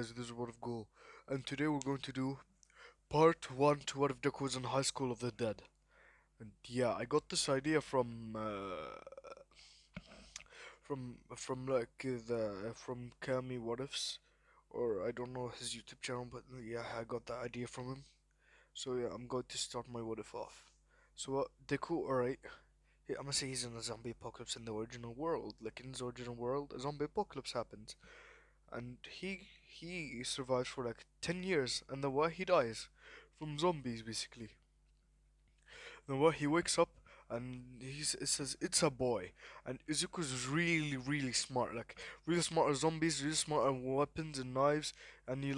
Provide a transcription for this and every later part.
guys, this is What If Go, and today we're going to do part 1 to What If Deku was in High School of the Dead. And yeah, I got this idea from Kami What Ifs, or I don't know his YouTube channel, but yeah, I got that idea from him. So yeah, I'm going to start my What If off. So Deku, alright. Yeah, I'm gonna say he's in a zombie apocalypse in the original world. Like in his original world, a zombie apocalypse happens. And he survives for like 10 years, and then what, he dies from zombies basically. Then what, he wakes up and it says it's a boy, and Izuku's really smart, like really smart at zombies, really smart at weapons and knives, and he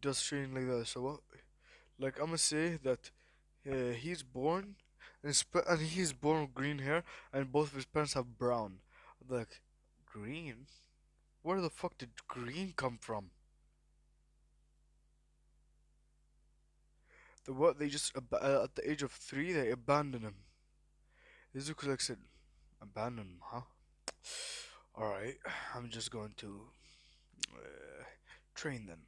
does training like that. So what, like I'm gonna say that he's born and he's born with green hair, and both of his parents have brown. Like, green, where the fuck did green come from? They just at the age of 3 they abandon him. Izuku like said, abandon him, huh? All right, I'm just going to train them.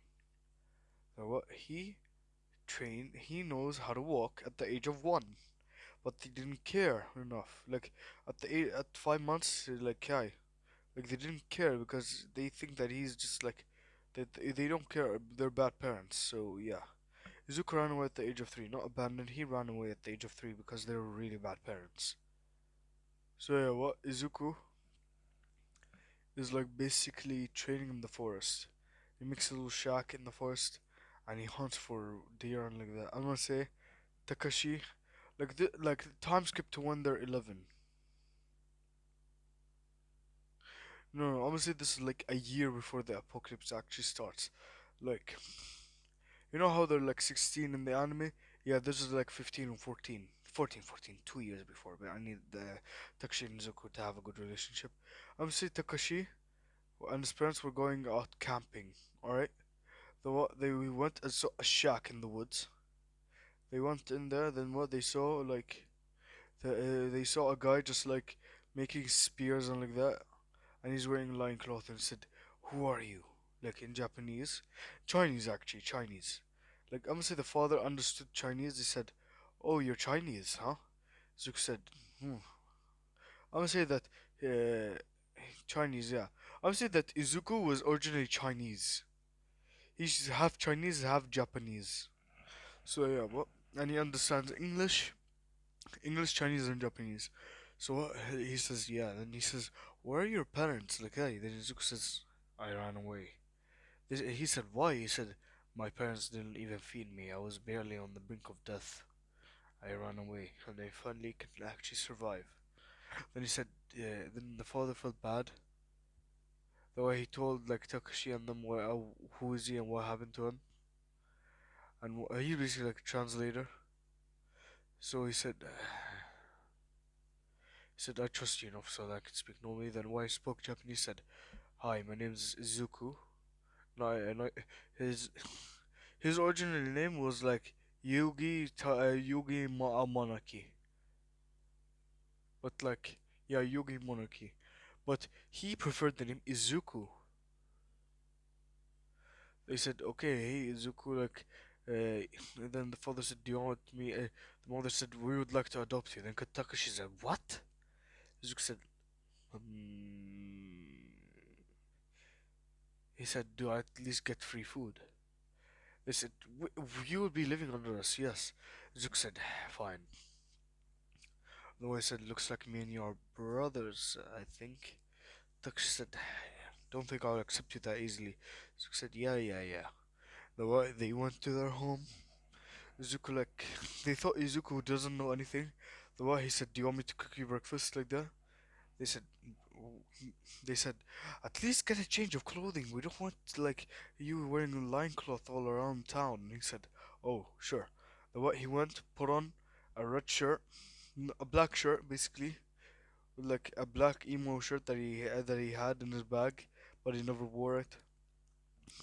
So what, he knows how to walk at the age of 1, but they didn't care enough. Like at 5 months, they're like, "Kai," like they didn't care because they think that he's just like that. They don't care. They're bad parents. So yeah. Izuku ran away at the age of 3, not abandoned. He ran away at the age of 3 because they were really bad parents. So yeah, what, Izuku is like basically training in the forest. He makes a little shack in the forest, and he hunts for deer and like that. I'm gonna say Takashi, like time skip to when they're 11. No, I'm gonna say this is like a year before the apocalypse actually starts. Like, you know how they're like 16 in the anime? Yeah, this is like 15 and 14. 14, 2 years before, but I need the Takashi and Izuku to have a good relationship. I'm gonna say Takashi and his parents were going out camping. Alright? They we went and saw a shack in the woods. They went in there, then what they saw, like, they saw a guy just like making spears and like that, and he's wearing loincloth and said, "Who are you?" Like in Japanese. Chinese, actually, Chinese. Like, I'm gonna say the father understood Chinese. He said, "Oh, you're Chinese, huh?" Zook said, "Hmm." I'm gonna say that, uh, Chinese, yeah. I'm gonna say that Izuku was originally Chinese. He's half Chinese, half Japanese. So yeah, what? And he understands English, Chinese, and Japanese. So what, he says, yeah. Then he says, "Where are your parents?" Like, hey. Then Izuku says, "I ran away." He said, "Why?" He said, "My parents didn't even feed me. I was barely on the brink of death. I ran away, and I finally could actually survive." Then he said, yeah. Then the father felt bad. The way he told like Takashi and them who is he and what happened to him, and he's basically like a translator. So he said, "I trust you enough so that I can speak normally." Then when I spoke Japanese, said, "Hi, my name is Izuku." No, no, his his original name was like Yugi Monarchy, but like, yeah, Yugi Monarchy, but he preferred the name Izuku. They said, "Okay, hey Izuku, like." And then the father said, "Do you want me?" The mother said, "We would like to adopt you." Then Takashi said, "What?" Izuku said, um, he said, "Do I at least get free food?" They said, "You will be living under us, yes." Zook said, "Fine." Though I said, "Looks like me and you are brothers, I think." Tuck said, "Don't think I'll accept you that easily." Zook said, "Yeah. They went to their home. Izuku, like, they thought Izuku doesn't know anything. The way he said, "Do you want me to cook you breakfast like that?" They said, they said, "At least get a change of clothing. We don't want like you wearing a loincloth all around town." And he said, "Oh, sure." The what, he went, put on a red shirt, a black shirt basically, with like a black emo shirt that he had in his bag, but he never wore it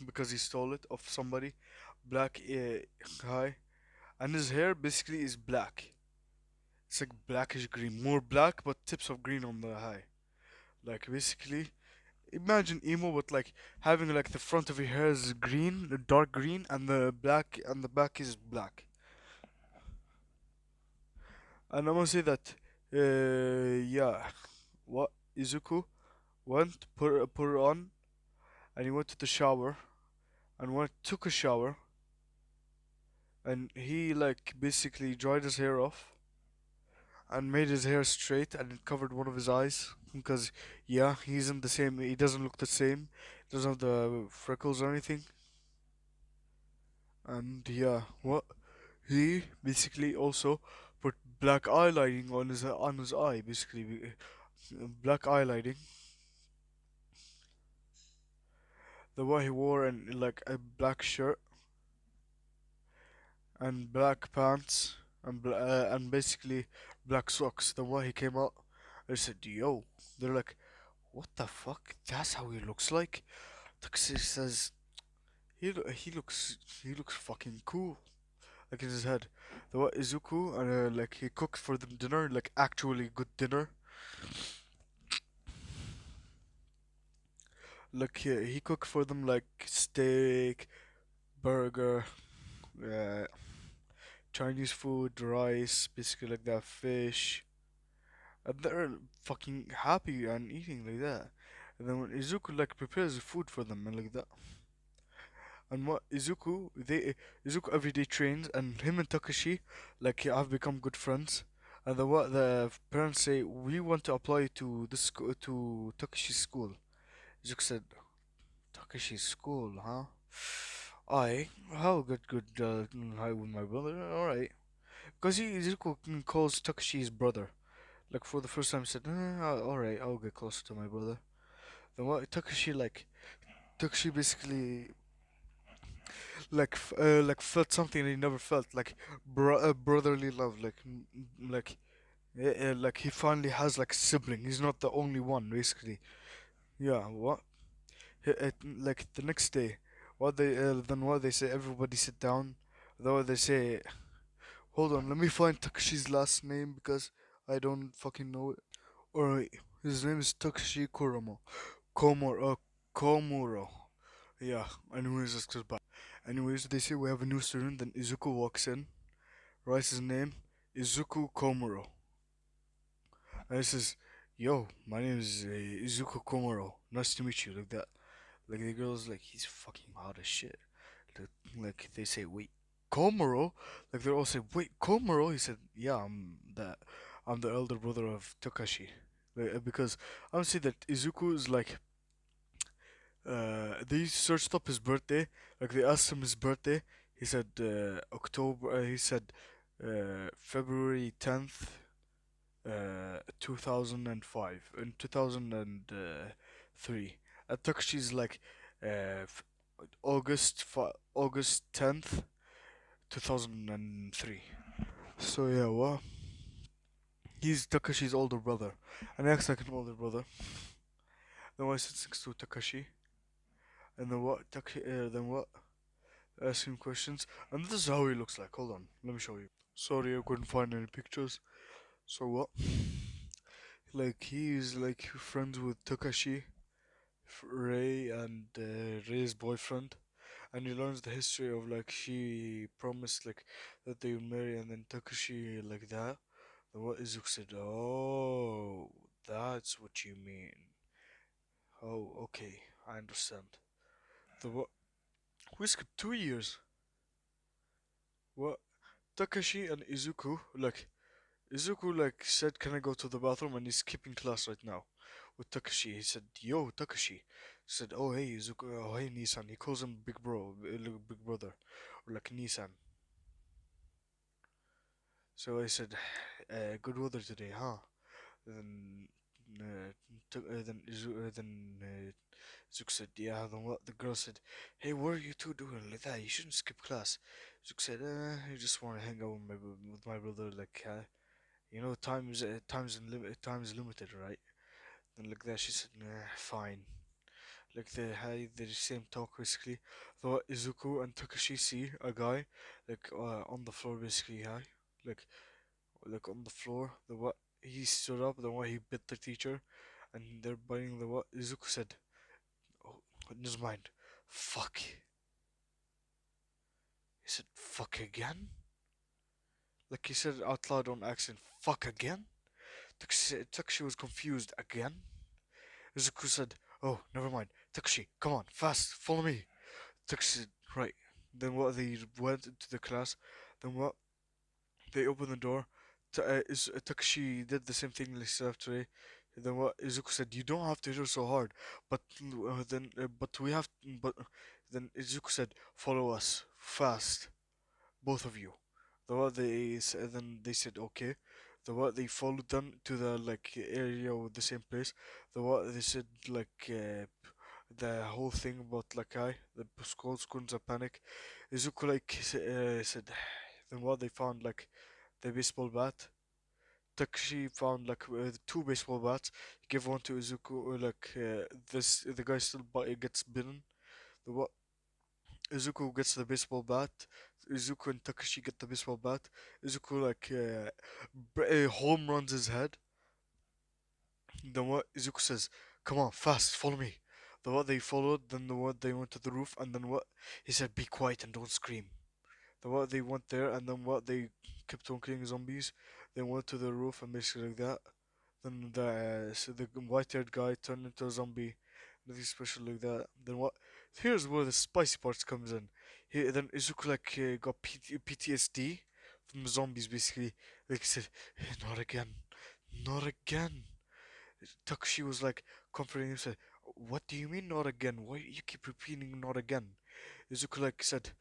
because he stole it off somebody. Black high, and his hair basically is black. It's like blackish green, more black, but tips of green on the high. Like basically, imagine emo with like having like the front of your hair is green, dark green, and the black and the back is black. And I'm gonna say that, yeah, what Izuku went put it on, and he went to the shower, and went took a shower, and he like basically dried his hair off, and made his hair straight, and it covered one of his eyes because yeah, he's in the same. He doesn't look the same. Doesn't have the freckles or anything. And yeah, what he basically also put black eyelining on his eye, basically black eyelining. The way he wore and like a black shirt and black pants and basically black socks. The way he came out, I said, "Yo," they're like, "What the fuck? That's how he looks like." Taxi says he looks fucking cool. Like in his head. The what Izuku and like he cooked for them dinner, like actually good dinner. Like he cooked for them like steak, burger, uh, Chinese food, rice, basically like that, fish. And they're fucking happy and eating like that. And then when Izuku like prepares food for them and like that. And what Izuku every day trains, and him and Takashi like have become good friends. And the what the parents say, we want to apply to this to Takashi's school. Izuku said, Takashi's school, huh? I how good hi with my brother. All right, because he Izuku calls Takashi his brother. Like for the first time, he said, all right, I'll get closer to my brother. Then what Takashi basically like felt something he never felt, like brotherly love, like he finally has like a sibling. He's not the only one, basically. Yeah, what? Like the next day, what they say? Everybody sit down. Though they say, hold on, let me find Takashi's last name because I don't fucking know it. Alright, his name is Takashi Kuramo. Komuro. Yeah. Anyways, let's get back. Anyways, they say we have a new student. Then Izuku walks in, writes his name, Izuku Komuro, and he says, "Yo, my name is Izuku Komuro. Nice to meet you." Like that. Like the girl's like, he's fucking hot as shit. Like they say, wait, Komuro? Like they all say, wait, Komuro? He said, yeah, I'm the elder brother of Takashi. Because I would say that Izuku is like, they searched up his birthday. Like they asked him his birthday. He said October. He said February 10th, 2005, in 2003. Takashi's like August 10th, 2003. So yeah, well, he's Takashi's older brother, and he acts like an older brother. Then I sit next to Takashi, and then what? Ask him questions, and this is how he looks like. Hold on, let me show you. Sorry, I couldn't find any pictures. So what? Like he's like friends with Takashi, Ray, and Ray's boyfriend, and he learns the history of like she promised like that they would marry, and then Takashi like that. Then what Izuku said, "Oh, that's what you mean. Oh, okay, I understand." The what? We skipped 2 years. What? Takashi and Izuku like said, "Can I go to the bathroom?" And he's skipping class right now with Takashi. He said, "Yo, Takashi." He said, "Oh hey Izuku, oh hey Nissan." He calls him big bro, big brother, or like Nissan. So I said, "Good weather today, huh?" Then Zook said, "Yeah." Then what? The girl said, "Hey, what are you two doing like that? You shouldn't skip class." Zook said, "I just want to hang out with my brother. Like, time's limited, right?" Then like that, she said, "Nah, fine." Like they had the same talk basically. Though Izuku and Takashi see a guy like on the floor basically, like like on the floor. The what he stood up, the what he bit the teacher, and they're biting the what Izuku said. in his mind, fuck. He said, fuck again? Like he said it out loud on accent, fuck again? Takeshi was confused again. Izuku said, oh, never mind. Takeshi, come on, fast, follow me. Takeshi said, right. Then what, they went into the class. Then what, they opened the door. Takeshi did the same thing like today. Then what, Izuku said, you don't have to hit her so hard. But but we have, but then Izuku said, follow us, fast, both of you. Then they said okay. They followed them to the like area with the same place. They said like the whole thing about like the schools a panic. Izuku like said then what they found like the baseball bat. Takashi found like two baseball bats. He gave one to Izuku. This the guy still gets bitten. The what Izuku gets the baseball bat. Izuku and Takashi get the baseball bat. Izuku home runs his head. Then what Izuku says, "Come on, fast, follow me." The what they followed. Then the what they went to the roof. And then what he said, "Be quiet and don't scream." The what they went there. And then what they kept on killing zombies. They went to the roof and basically like that. Then the white-haired guy turned into a zombie. Nothing special like that. Then what? Here's where the spicy parts comes in. Then Izuku got PTSD from the zombies basically. Like he said, not again, not again. Takashi was like comforting him. Said, "What do you mean not again? Why you keep repeating not again?" Izuku like said,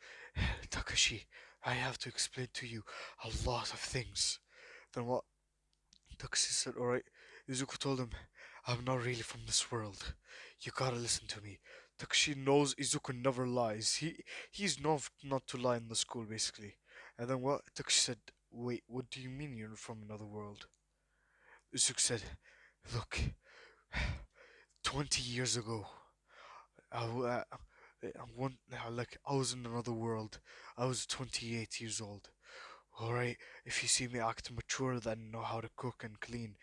"Takashi, I have to explain to you a lot of things." Then what? Takashi said, alright. Izuku told him, I'm not really from this world. You gotta listen to me. Takashi knows Izuku never lies. He's not to lie in the school basically. And then what? Takashi said, wait, what do you mean you're from another world? Izuku said, look, 20 years ago, I, w- I was in another world. I was 28 years old. Alright, if you see me act mature, then know how to cook and clean,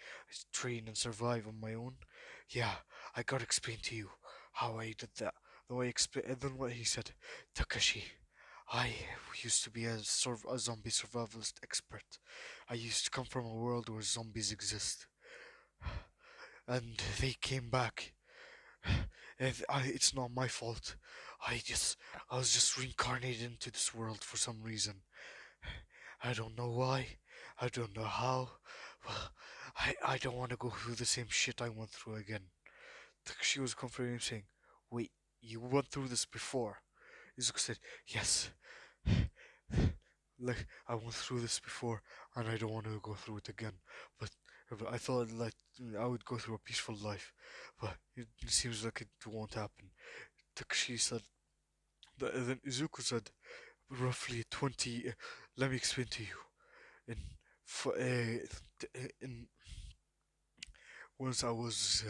train and survive on my own, yeah, I gotta explain to you how I did that. The way I explain, and then what he said, Takashi, I used to be a zombie survivalist expert. I used to come from a world where zombies exist, and they came back. It's not my fault. I just, I was just reincarnated into this world for some reason. I don't know why. I don't know how. Well, I don't want to go through the same shit I went through again. She was comforting him, saying, wait, you went through this before? Izuku said, yes. Like, I went through this before, and I don't want to go through it again. But I thought, like, I would go through a peaceful life. But it seems like it won't happen. Takashi said, then Izuku said, roughly 20. Let me explain to you. In in once I was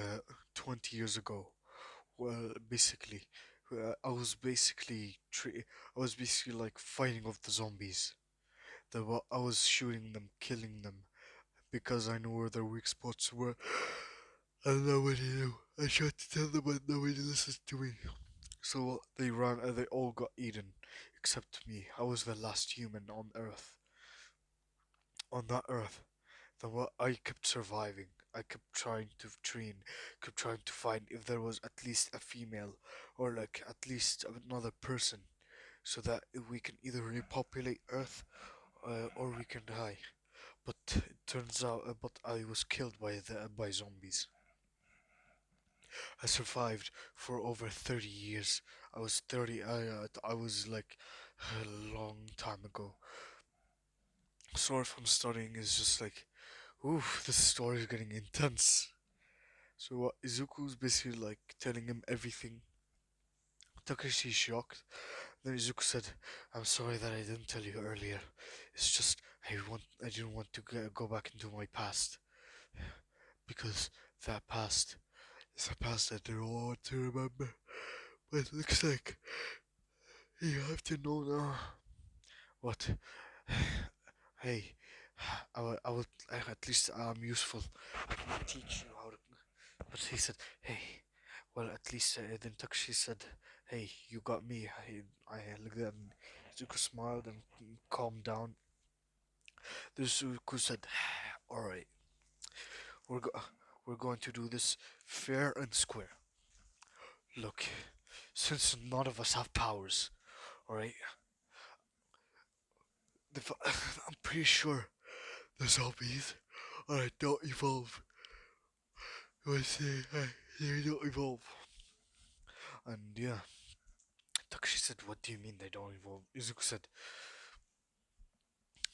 20 years ago. Well, basically, I was basically like fighting off the zombies. I was shooting them, killing them because I knew where their weak spots were. And nobody knew. I tried to tell them, but nobody listened to me. So they ran, and they all got eaten, except me. I was the last human on Earth. On that Earth. Then what I kept surviving. I kept trying to train, kept trying to find if there was at least a female or like at least another person so that we can either repopulate Earth or we can die. But it turns out, but I was killed by zombies. I survived for over 30 years. I was 30. I was like a long time ago. Sorry if I'm studying. Is just like, ooh, this story is getting intense. So Izuku's basically like telling him everything. Takashi's shocked. Then Izuku said, "I'm sorry that I didn't tell you earlier. It's just I didn't want to go back into my past because that past is a past that I don't want to remember. But it looks like you have to know now. What? Hey, at least I'm useful. I can teach you how to." But he said, "Hey, Well, at least then Takashi said, "Hey, you got me." I looked at him. Izuku smiled and calmed down. Then Izuku said, "All right, we're go- we're going to do this fair and square. Look, since none of us have powers, all right, I'm pretty sure the zombies, all right, don't evolve. Let's say they don't evolve." And yeah, Takashi said, "What do you mean they don't evolve?" Izuku said,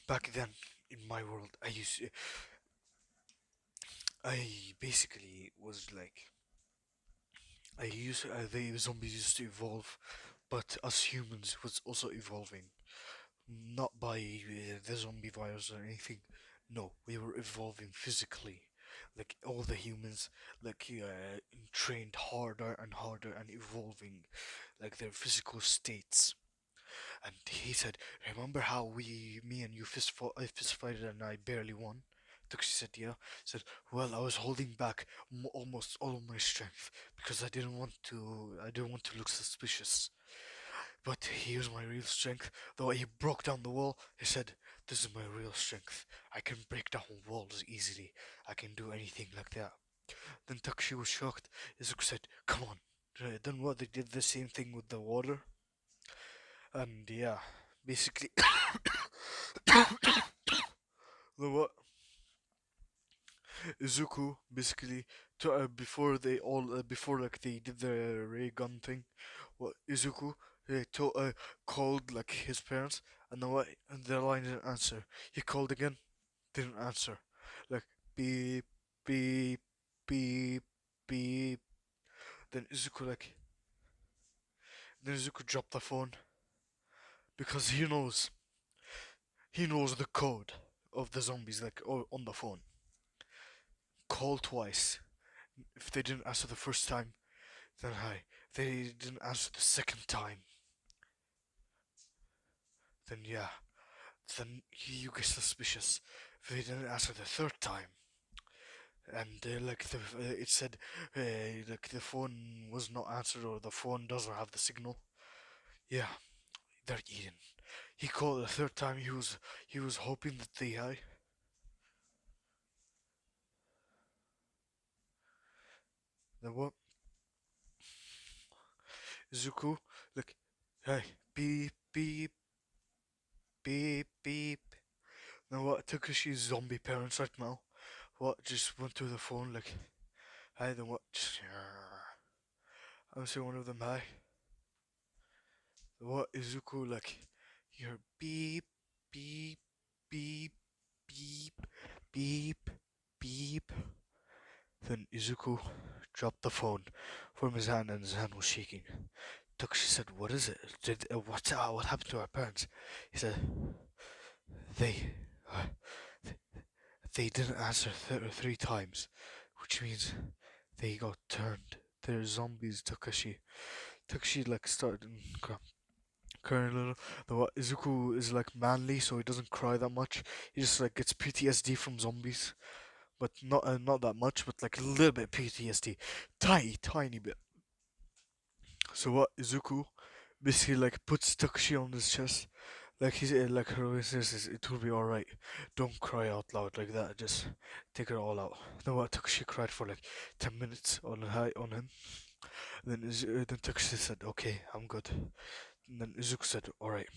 "Back then, in my world, I basically was like, the zombies used to evolve, but us humans was also evolving, not by the zombie virus or anything. No, we were evolving physically, like all the humans, like trained harder and harder and evolving, like their physical states." And he said, "Remember how me and you fist fighted and I barely won?" Tuxi said, "Yeah." Said, "Well, I was holding back almost all of my strength because I didn't want to look suspicious. But here's my real strength. Though he broke down the wall, he said, this is my real strength. I can break down walls easily. I can do anything like that." Then Takshi was shocked. Izuku said, "Come on." Then what? They did the same thing with the water, and yeah, basically, the what? Izuku basically before like they did the ray gun thing. What Izuku called like his parents, and then what? And their line didn't answer. He called again, didn't answer. Like beep beep beep beep. Then Izuku like then Izuku dropped the phone because he knows the code of the zombies like on the phone. Call twice. If they didn't answer the first time, then hi. They didn't answer the second time, then yeah. Then you get suspicious. If they didn't answer the third time, and it said like the phone was not answered or the phone doesn't have the signal, yeah, they're eaten. He called the third time. He was hoping that they hi. Then what? Zuko like hey beep beep beep beep. Then what? Takashi's zombie parents right now. What just went to the phone like hi. Then what? Just, I'm saying one of them hi. What Izuku like? You're beep, beep, beep, beep, beep, beep. Then Izuku dropped the phone from his hand and his hand was shaking. Tuxi said, "What is it? What happened to our parents?" He said, "They, uh, they didn't answer 3 times, which means they got turned. They're zombies." Takashi like started crying a little. The what Izuku is like manly, so he doesn't cry that much. He just like gets PTSD from zombies, but not that much, but like a little bit PTSD, tiny bit. So what Izuku basically like puts Takashi on his chest, like he's like her voice says, "It will be all right. Don't cry out loud like that. Just take it all out." Then what Takashi cried for like 10 minutes on him. Then Takashi said, "Okay, I'm good." And then Izuku said, "All right,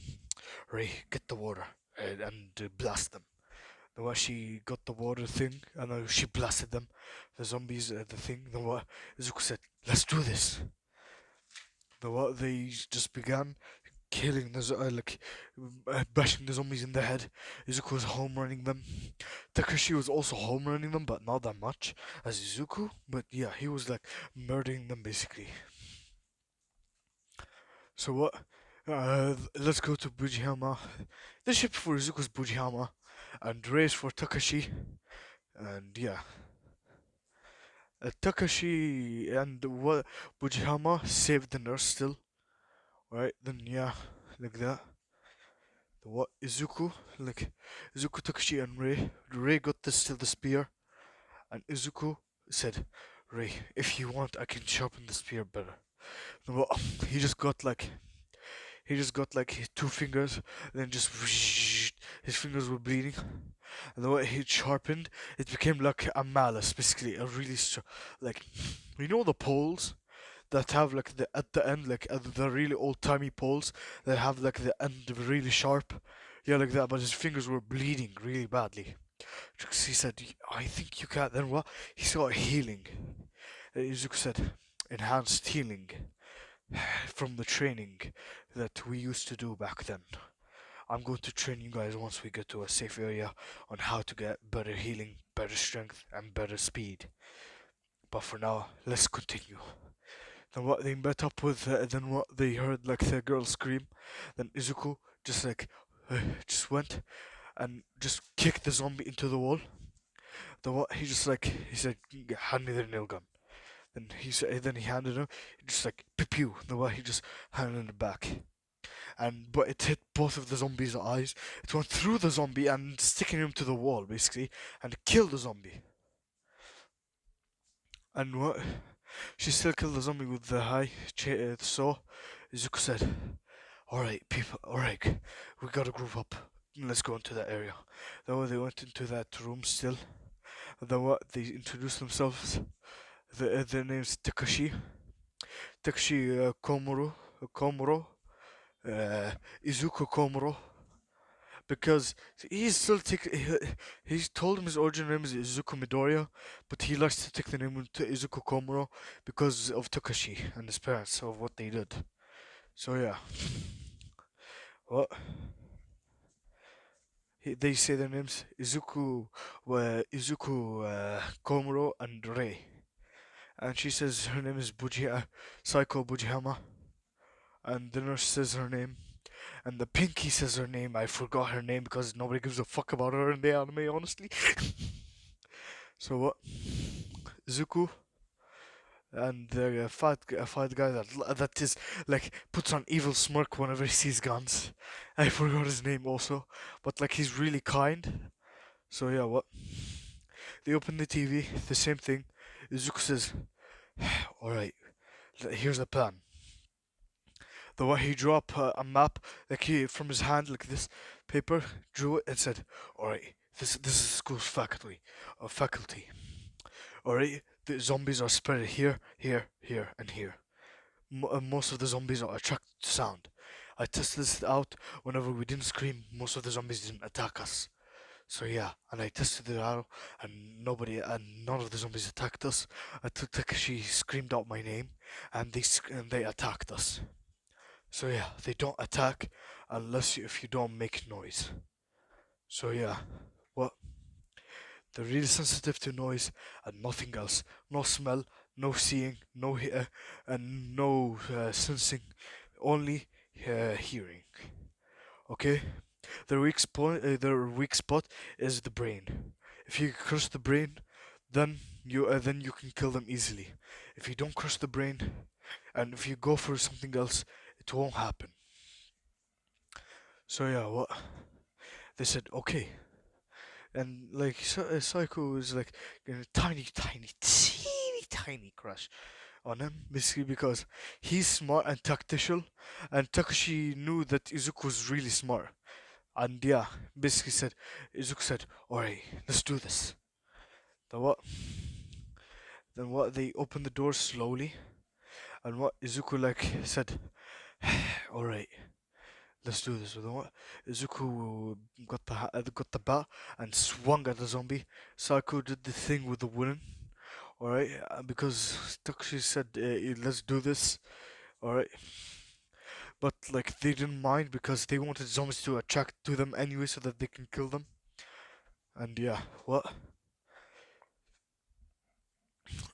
Ray, get the water and blast them." Then what she got the water thing and she blasted them, the zombies, the thing. Then what Izuku said, "Let's do this." Then what they just began killing bashing the zombies in the head. Izuku was home running them. Takashi was also home running them, but not that much as Izuku. But yeah, he was like murdering them basically. So what? Let's go to Bujihama. The ship for Izuku's Bujihama, and race for Takashi. And yeah, Takashi and what Bujihama saved the nurse still, right? Then yeah, like that. The what Izuku, like Izuku, Takashi, and Ray. Ray got the still the spear, and Izuku said, Ray, if you want, I can sharpen the spear better. Well, he just got like he just got like his two fingers, and then just his fingers were bleeding, and the way he sharpened, it became like a malice, basically a really like you know the poles that have like the at the end like the really old timey poles that have like the end really sharp, yeah, like that. But his fingers were bleeding really badly. He said, "I think you can." Then what? He saw healing. Izuku said, "Enhanced healing from the training that we used to do back then. I'm going to train you guys once we get to a safe area on how to get better healing, better strength, and better speed. But for now, let's continue." Then what they met up with, then what they heard like the girl scream. Then Izuku just like just went and just kicked the zombie into the wall. Then what he said, "Hand me the nail gun." Then he handed him, just like pew pew. Then what he just handed it back. But it hit both of the zombies' eyes. It went through the zombie and sticking him to the wall basically, and killed the zombie. And what? She still killed the zombie with the saw. Izuku said, "Alright, people, alright, we gotta group up. Let's go into that area." Then they went into that room still. Then what? They introduced themselves. Their name's Takashi. Takashi Komuro, Izuku Komuro. Because he's still he's told him his origin name is Izuku Midoriya, but he likes to take the name to Izuku Komuro because of Takashi and his parents of what they did. So yeah, what they say their names Izuku Komuro and Rei, and she says her name is Saiko Bujihama, and the nurse says her name. And the Pinky says her name. I forgot her name because nobody gives a fuck about her in the anime, honestly. So what? Zuko and the fat guy that is like puts on evil smirk whenever he sees guns. I forgot his name also, but like he's really kind. So yeah, what? They open the TV. The same thing. Zuko says, "All right, here's the plan." The way he drew up a map, like he from his hand, like this paper, drew it and said, "All right, this is school's faculty. All right, the zombies are spread here, here, here, and here. Most of the zombies are attracted to sound. I tested this out. Whenever we didn't scream, most of the zombies didn't attack us. So yeah, and I tested it out, and none of the zombies attacked us until Takashi screamed out my name, and they attacked us. So yeah, they don't attack if you don't make noise. So yeah, what? They're really sensitive to noise and nothing else. No smell, no seeing, and no sensing. Only hearing. Okay. Their weak spot is the brain. If you crush the brain, then you can kill them easily. If you don't crush the brain, and if you go for something else, it won't happen. So yeah, what they said, okay, and like Psycho is like a tiny, tiny, teeny, tiny crush on him, basically because he's smart and tactical, and Takashi knew that Izuku was really smart, and yeah, basically said Izuku said, "Alright, let's do this." Then what? Then what? They opened the door slowly, and what Izuku like said, "Alright, let's do this." Then what? Izuku got the bat and swung at the zombie. Psycho did the thing with the wooden. Alright, because Takashi said, "Let's do this." Alright, but like they didn't mind because they wanted zombies to attract to them anyway, so that they can kill them. And yeah, what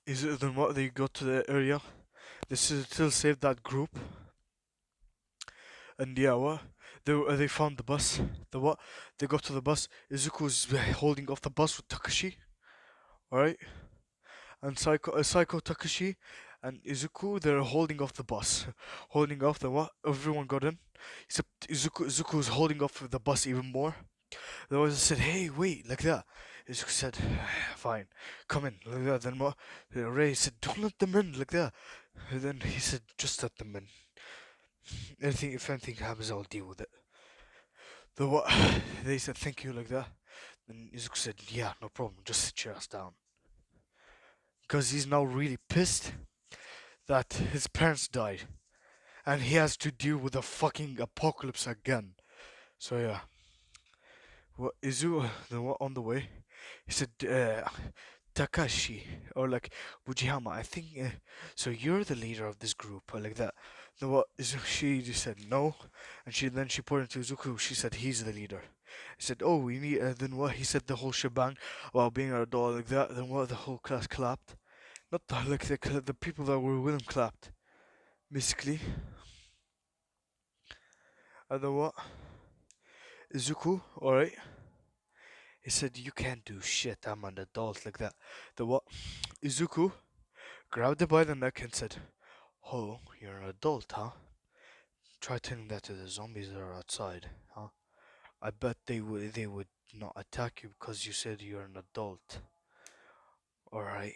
is it? Then what? They got to the area. They still saved that group. And yeah, what? They found the bus. The what? They got to the bus. Izuku was holding off the bus with Takashi. Alright, and Psycho Takashi and Izuku, they're holding off the bus. Holding off the what? Everyone got in. Except Izuku was holding off the bus even more. The others said, "Hey, wait," like that. Izuku said, fine, come in, like that. Then what? Ray said, don't let them in, like that. And then he said, just let them in. Anything, if anything happens, I'll deal with it. The what? They said, thank you, like that. Then Izuku said, yeah, no problem, just sit your ass down. Because he's now really pissed that his parents died. And he has to deal with a fucking apocalypse again. So yeah. What Izu the one on the way? He said Takashi or like Fujiyama. I think so. You're the leader of this group, or like that. The what Izu she just said no, and she pointed to Izuku. She said he's the leader. He said, oh, we need. Then what? He said the whole shebang about being an adult like that. Then what? The whole class clapped. Not the like the people that were with him clapped. Basically, and then what? Izuku, alright. He said, you can't do shit, I'm an adult like that. The what? Izuku grabbed him by the neck and said, oh, you're an adult, huh? Try telling that to the zombies that are outside, huh? I bet they would not attack you because you said you're an adult. Alright,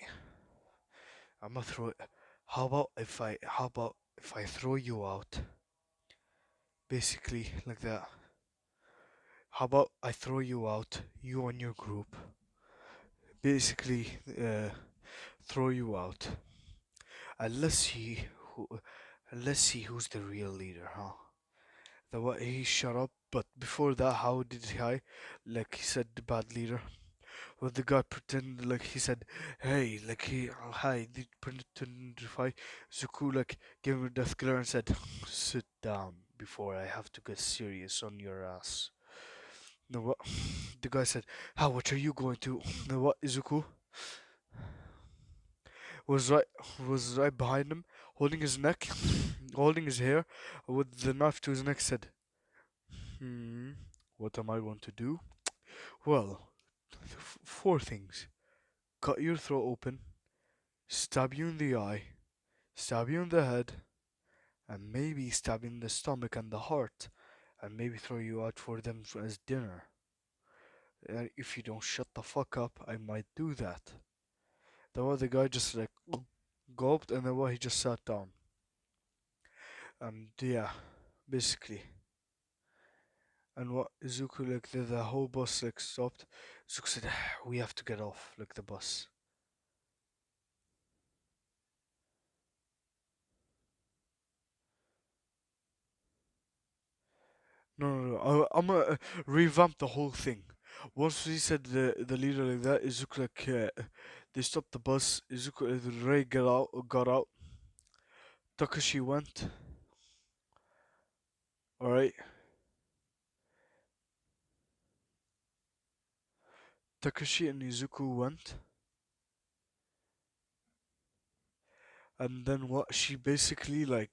I'm gonna throw it. How about if I throw you out? Basically, like that. How about I throw you out, you and your group? Basically, throw you out. And who, let's see who's the real leader, huh? The what he shut up, but before that, how did he, like he said, the bad leader? Well, the guy pretended like he said, hey, like hi, did pretend to fight. Zuku like gave him a death glare and said, sit down before I have to get serious on your ass. The what? The guy said, how? What are you going to? The what? Izuku was right was right behind him, holding his neck, holding his hair, with the knife to his neck. Said, "Hmm, what am I going to do? Well, four things: cut your throat open, stab you in the eye, stab you in the head, and maybe stab you in the stomach and the heart, and maybe throw you out for them as dinner. And if you don't shut the fuck up, I might do that." Then what? The guy just like gulped, and then what? He just sat down. And yeah, basically. And what Izuku like the whole bus like stopped. Izuku said, "We have to get off like the bus." No, no, no. I'm gonna revamp the whole thing. Once he said the leader like that, Izuku like they stopped the bus. Izuku Ray got out. Takashi went. All right. Takashi and Izuku went, and then what? She basically like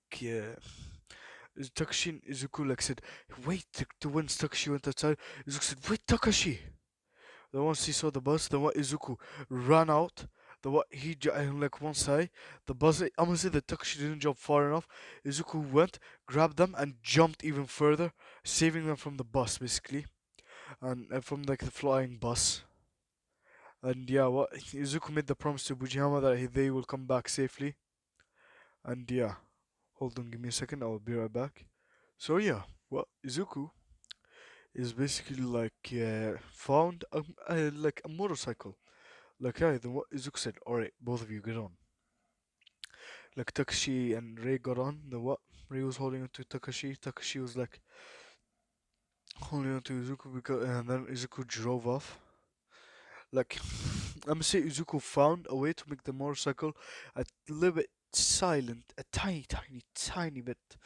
Takashi and Izuku like said, "Wait." The once Takashi went outside, Izuku said, "Wait, Takashi." The once he saw the bus, the what Izuku ran out. The what like one side, the bus. I'm gonna say the Takashi didn't jump far enough. Izuku went, grabbed them, and jumped even further, saving them from the bus basically, and from like the flying bus. And yeah, what Izuku made the promise to Bujihama that they will come back safely. And yeah, hold on, give me a second. I'll be right back. So yeah, well, Izuku is basically like found like a motorcycle. Like, hey, then what Izuku said, alright, both of you get on. Like, Takashi and Ray got on. Then what? Ray was holding on to Takashi. Takashi was like holding on to Izuku and then Izuku drove off. Like, I'm gonna say Izuku found a way to make the motorcycle a little bit silent, a tiny, tiny, tiny bit.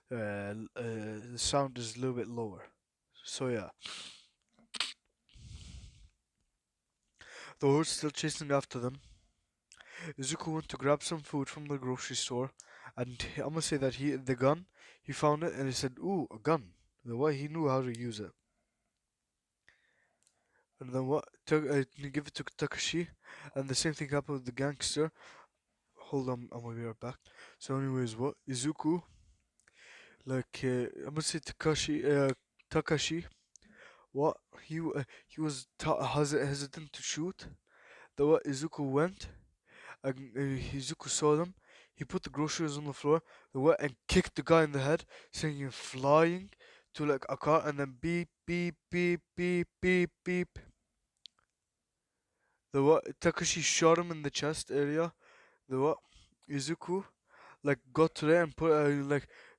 The sound is a little bit lower. So yeah, the horse still chasing after them. Izuku went to grab some food from the grocery store, and I'm gonna say that the gun, he found it and he said, "Ooh, a gun." The way he knew how to use it, and then what? He give it to Takashi, and the same thing happened with the gangster. Hold on, I'm gonna be right back. So, anyways, what Izuku, like I'm gonna say Takashi, What he was hesitant to shoot. The what Izuku went and Izuku saw them. He put the groceries on the floor. The what and kicked the guy in the head, sending him flying to like a car, and then beep beep beep beep beep beep. The what Takashi shot him in the chest area. The what Izuku like got to there and put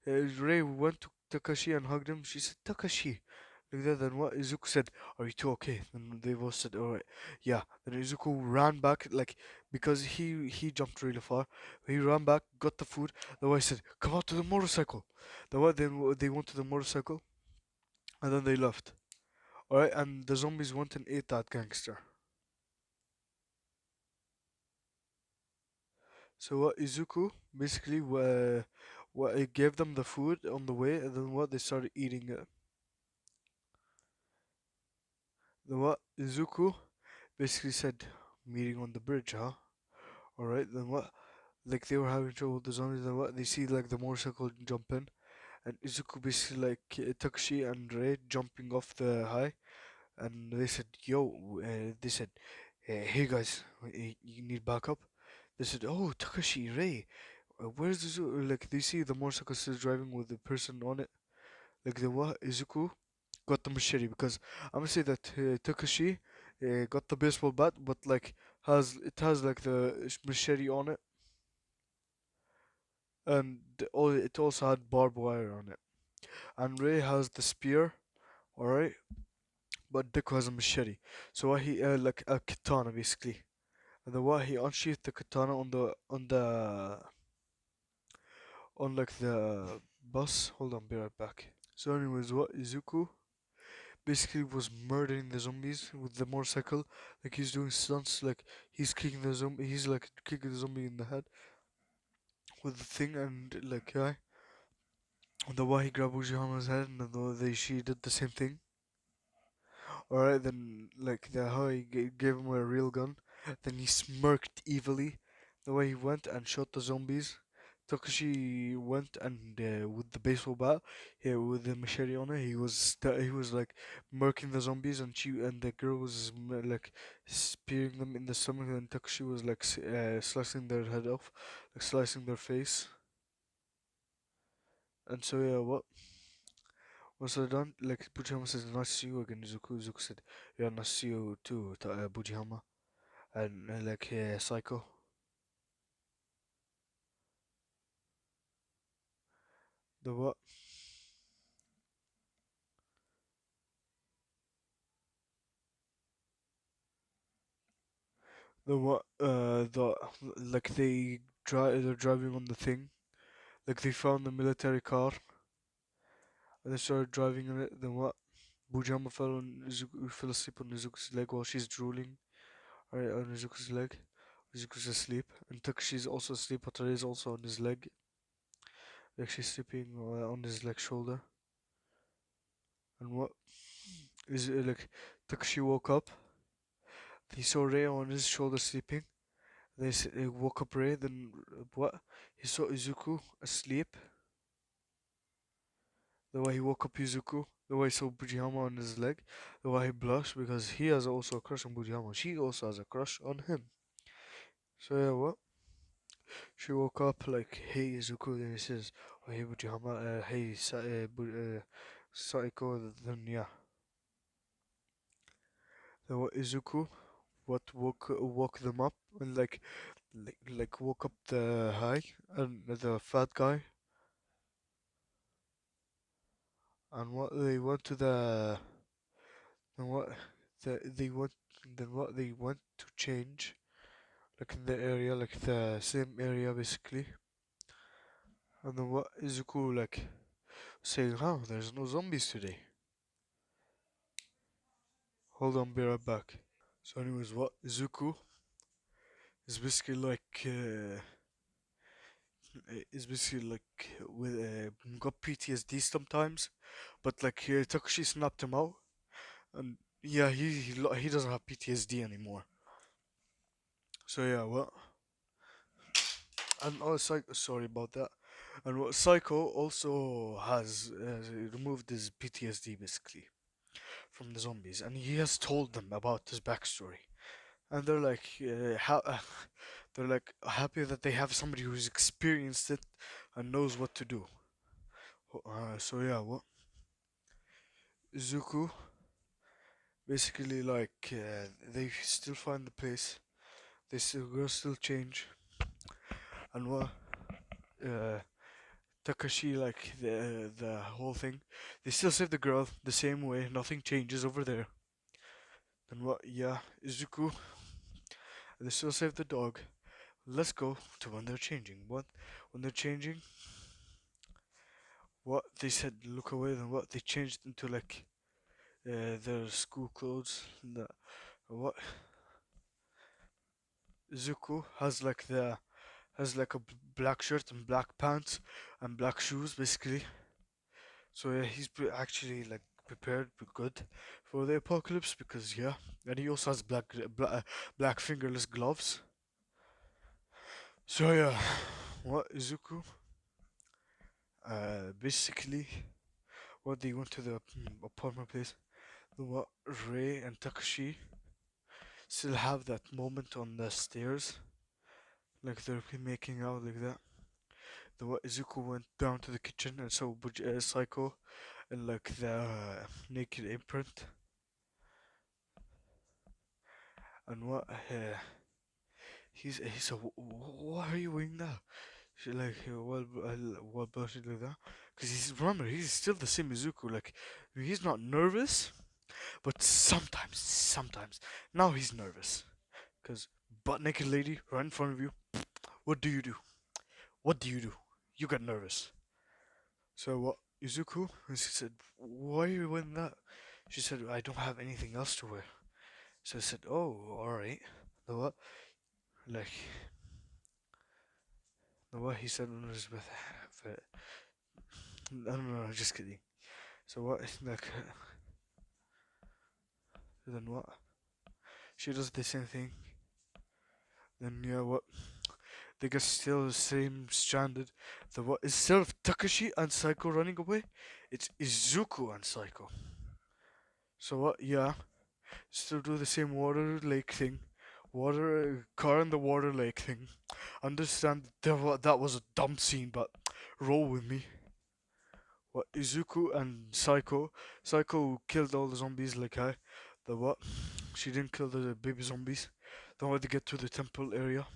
Ray went to Takashi and hugged him. She said Takashi. Like that, then what Izuku said, "Are you two okay?" Then they both said, "All right." Yeah. Then Izuku ran back, like because he jumped really far. He ran back, got the food. The wife said, "Come out to the motorcycle." The wife then they went to the motorcycle, and then they left. All right, and the zombies went and ate that gangster. So what Izuku basically what he gave them the food on the way, and then what they started eating it. The what Izuku basically said, "Meeting on the bridge, huh?" All right, then what? Like they were having trouble with the zombies, and what they see like the motorcycle jump in, and Izuku basically like Takashi and Rei jumping off the high, and they said, "Yo," they said, "Hey guys, you need backup." They said, "Oh, Takashi, Rei, where's the like?" They see the motorcycle still driving with the person on it. Like the what? Izuku got the machete because I'm gonna say that Takashi got the baseball bat, but like has like the machete on it, and it also had barbed wire on it. And Ray has the spear, all right, but Deku has a machete. So what he like a katana basically. And then what he unsheathed the katana on like the bus. Hold on, be right back. So anyways, what Izuku basically was murdering the zombies with the motorcycle. Like he's doing stunts, like he's like kicking the zombie in the head with the thing, and like yeah. And the why he grabbed Ujihama's head, and she did the same thing. Alright, then like the how he gave him a real gun. Then he smirked evilly the way he went and shot the zombies. Takashi went and with the baseball bat, yeah, with the machete on it, he was like murking the zombies, and the girl was like spearing them in the stomach, and Takashi was like slicing their head off, like slicing their face. And so yeah, what? Once they're done, like Bujihama says, "Nice to see you again." Izuku said, "Yeah, nice to see you too, Bujihama." And like Psycho, the what? The what? The like they're driving on the thing. Like they found the military car and they started driving in it. Then what? Bujihama fell asleep on Izuku's leg while she's drooling. Right on Izuku's leg. Izuku's asleep, and Takashi's also asleep. But is also on his leg. Like she's sleeping on his like shoulder. And what is it like? Takashi woke up. He saw Rei on his shoulder sleeping. He woke up Rei. Then what? He saw Izuku asleep. The way he woke up Izuku. The way he saw Bujihama on his leg. The way he blushed because he has also a crush on Bujihama. She also has a crush on him. So yeah, what? She woke up like, "Hey Izuku," then he says, "Oh hey Bujihama, hey Saiko." Then yeah, then what Izuku? What woke them up and like woke up the high and the fat guy, and what they went to the and what they went then what they went to change like in the area like the same area basically, and then what Izuku like saying, "Oh, there's no zombies today. Hold on, be right back." So anyways, what Izuku is basically with got PTSD sometimes, but like Takashi snapped him out. And yeah, he doesn't have PTSD anymore. So yeah, what? And sorry about that. And what Psycho also has removed his PTSD basically from the zombies, and he has told them about his backstory, and they're like, they're like happy that they have somebody who's experienced it and knows what to do. So yeah, what Izuku basically like they still find the place, they still girls still change, and what uh, Takashi like the whole thing, they still save the girl the same way, nothing changes over there. Then what? Yeah, Izuku, they still save the dog. Let's go to when they're changing. What? When they're changing, what they said, look away. Then what? They changed into like their school clothes. What? Izuku has like a black shirt and black pants and black shoes, basically. So yeah, he's actually like prepared, good for the apocalypse because yeah, and he also has black fingerless gloves. So yeah, what Izuku? Basically, what they went to the apartment place. The what Ray and Takashi still have that moment on the stairs, like they're making out like that. The what Izuku went down to the kitchen and saw Psycho and like the naked imprint, and what he said, "Why are you wearing that?" She like, what about it like that? Because remember, he's still the same Izuku. Like, he's not nervous, but sometimes, now he's nervous. Because butt naked lady right in front of you, what do you do? What do you do? You get nervous. So what, Izuku? And she said, why are you wearing that? She said, I don't have anything else to wear. So I said, oh, alright. The what? Like, the what he said when Elizabeth. No, no, no, just kidding. So what? Like, then what? She does the same thing. Then yeah, what? They get still the same stranded. The what? Instead of Takashi and Psycho running away, it's Izuku and Psycho. So what? Yeah, still do the same water lake thing, water car in the water lake thing. Understand that was a dumb scene, but roll with me. What? Izuku and Psycho. Psycho killed all the zombies like I. The what? She didn't kill the baby zombies. Then when they get to the temple area,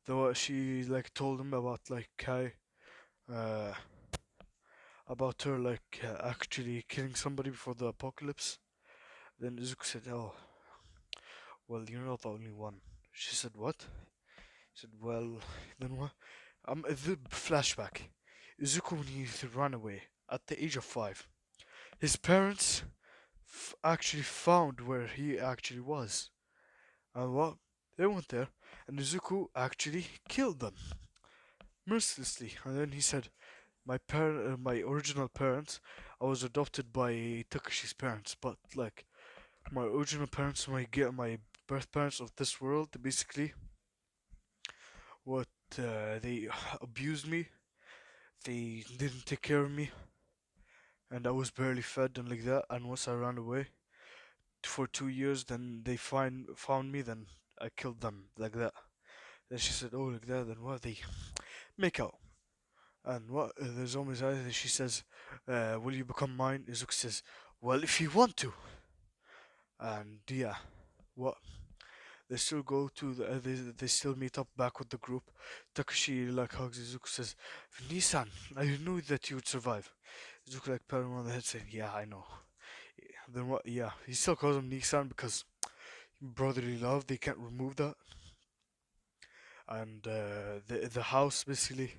though she like told him about like how uh about her like actually killing somebody before the apocalypse. Then Izuku said, "Oh, well, you're not the only one." She said, "What?" He said, "Well, then what?" The flashback. Izuku when he ran away at the age of 5, his parents actually found where he actually was, and what? They went there, and Izuku actually killed them mercilessly. And then he said, my original parents, I was adopted by Takashi's parents, but like my original parents, my birth parents of this world, basically, what they abused me. They didn't take care of me, and I was barely fed and like that. And once I ran away for 2 years, then they found me. Then I killed them like that. Then she said, "Oh, like that." Then what? They make out. And what there's always either she says, "Will you become mine?" Izuku says, "Well, if you want to." And yeah, what they still go to they still meet up back with the group. Takashi like hugs Izuku, says, "Nissan, I knew that you would survive." Izuku like pat him on the head, saying, "Yeah, I know." Then what? Yeah, he still calls him Nissan because brotherly love. They can't remove that. And the house basically.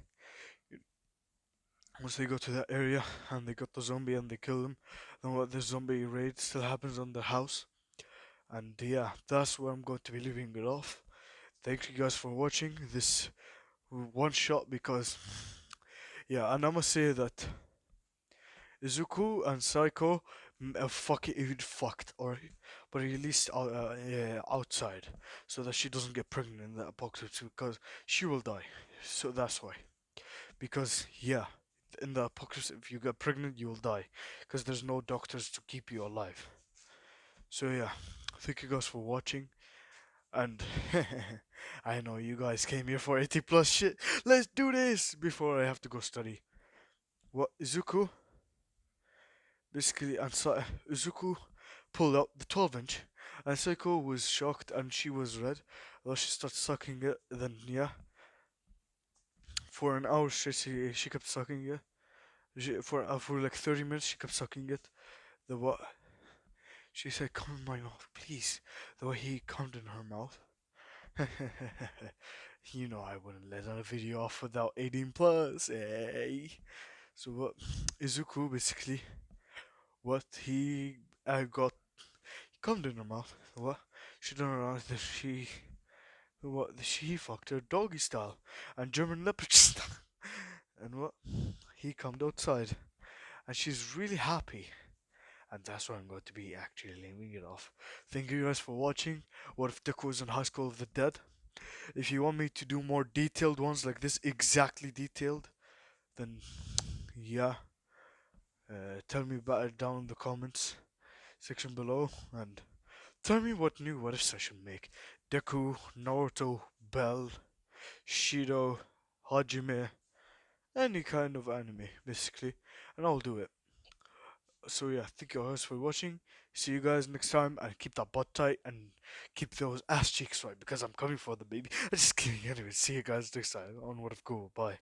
Once they go to that area and they got the zombie and they kill him, then what the zombie raid still happens on the house. And yeah, that's where I'm going to be leaving it off. Thank you guys for watching this one shot because yeah, and I must say that Izuku and Psycho fucking even fucked or but at least outside so that she doesn't get pregnant in the apocalypse because she will die. So that's why. Because yeah, in the apocalypse if you get pregnant you will die because there's no doctors to keep you alive. So yeah, thank you guys for watching. And I know you guys came here for 80 plus shit. Let's do this before I have to go study. What Izuku basically and Izuku pulled out the 12 inch, and Seiko was shocked and she was red. Well, she started sucking it. Then yeah, for an hour straight she kept sucking it. For like 30 minutes she kept sucking it. The what? She said, "Come in my mouth, please." The way he cummed in her mouth. You know I wouldn't let a video off without 18 plus. Hey. So what? Izuku basically what he got he cummed in her mouth. What? She done around that she fucked her doggy style and German leopard style. And what? He cummed outside and she's really happy. And that's why I'm going to be actually leaving it off. Thank you guys for watching. What if Deku was in High School of the Dead? If you want me to do more detailed ones like this, exactly detailed, then yeah, tell me about it down in the comments section below, and tell me what new what ifs I should make. Deku, Naruto, Bell, Shido, Hajime, any kind of anime, basically, and I'll do it. So yeah, thank you guys for watching. See you guys next time, and keep that butt tight and keep those ass cheeks right because I'm coming for the baby. I'm just kidding. Anyway, see you guys next time on What If Go. Bye.